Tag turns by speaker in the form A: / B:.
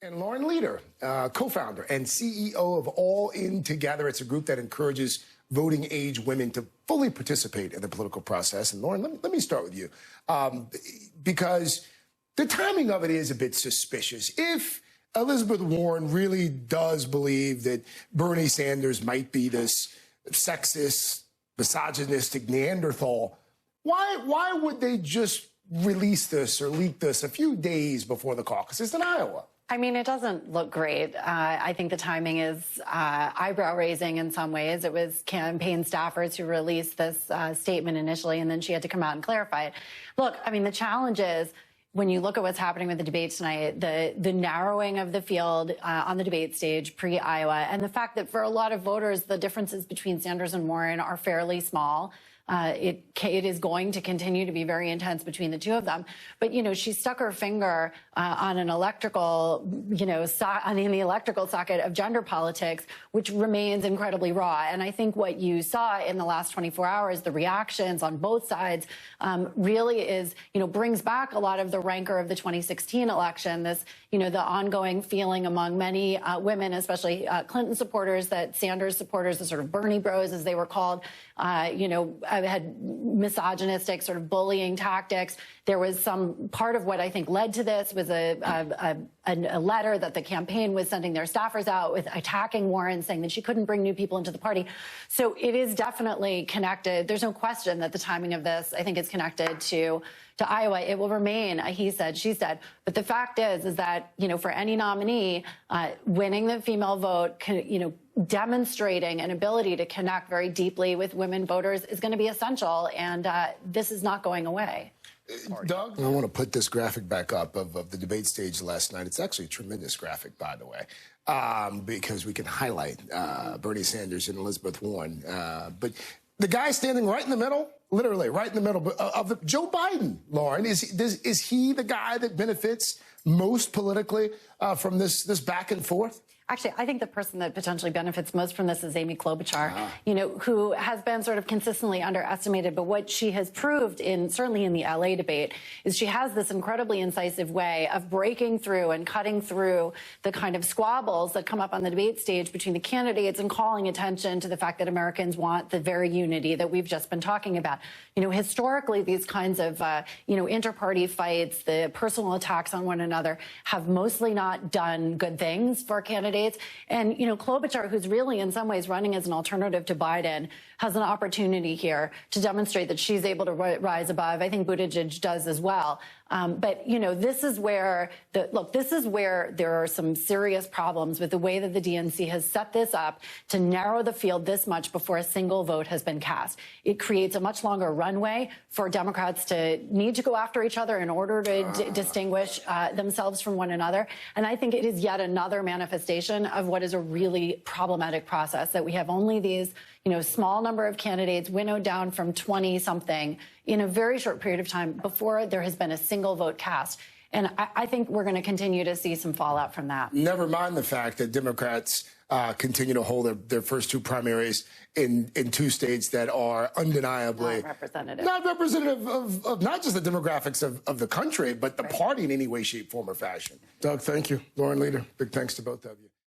A: And Lauren Leader, co-founder and CEO of All In Together. It's a group that encourages voting age women to fully participate in the political process. And Lauren, let me start with you, because the timing of it is a bit suspicious. If Elizabeth Warren really does believe that Bernie Sanders might be this sexist, misogynistic Neanderthal, why would they just release this or leak this a few days before the caucuses in Iowa?
B: I mean, it doesn't look great. I think the timing is eyebrow-raising in some ways. It was campaign staffers who released this statement initially, and then she had to come out and clarify it. Look, I mean, the challenge is, when you look at what's happening with the debate tonight, the narrowing of the field on the debate stage pre-Iowa, and the fact that for a lot of voters, the differences between Sanders and Warren are fairly small. It is going to continue to be very intense between the two of them. But, you know, she stuck her finger on an electrical, in the electrical socket of gender politics, which remains incredibly raw. And I think what you saw in the last 24 hours, the reactions on both sides, really is, brings back a lot of the rancor of the 2016 election, this, the ongoing feeling among many women, especially Clinton supporters, that Sanders supporters, the sort of Bernie bros, as they were called, had misogynistic sort of bullying tactics. There was some part of what I think led to this was a letter that the campaign was sending their staffers out with attacking Warren, saying that she couldn't bring new people into the party. So it is definitely connected. There's no question that the timing of this, I think, is connected to Iowa. It will remain a he said, she said. But the fact is that, for any nominee, winning the female vote, demonstrating an ability to connect very deeply with women voters is going to be essential. And this is not going away.
A: Doug? I want to put this graphic back up of the debate stage last night. It's actually a tremendous graphic, by the way, because we can highlight Bernie Sanders and Elizabeth Warren. But the guy standing right in the middle, literally right in the middle of Joe Biden, Lauren, is he the guy that benefits most politically from this back and forth?
B: Actually, I think the person that potentially benefits most from this is Amy Klobuchar, who has been sort of consistently underestimated. But what she has proved certainly in the LA debate is she has this incredibly incisive way of breaking through and cutting through the kind of squabbles that come up on the debate stage between the candidates and calling attention to the fact that Americans want the very unity that we've just been talking about. Historically, these kinds of, inter-party fights, the personal attacks on one another have mostly not done good things for candidates. And, Klobuchar, who's really in some ways running as an alternative to Biden, has an opportunity here to demonstrate that she's able to rise above. I think Buttigieg does as well. But, this is where there are some serious problems with the way that the DNC has set this up to narrow the field this much before a single vote has been cast. It creates a much longer runway for Democrats to need to go after each other in order to distinguish themselves from one another. And I think it is yet another manifestation of what is a really problematic process, that we have only these, small number of candidates winnowed down from 20-something in a very short period of time before there has been a single vote cast. And I think we're going to continue to see some fallout from that. Never
A: mind the fact that Democrats continue to hold their first two primaries in two states that are undeniably not representative of not just the demographics of the country, but the party in any way, shape, form, or fashion. Doug, thank you. Lauren Leader, big thanks to both of you.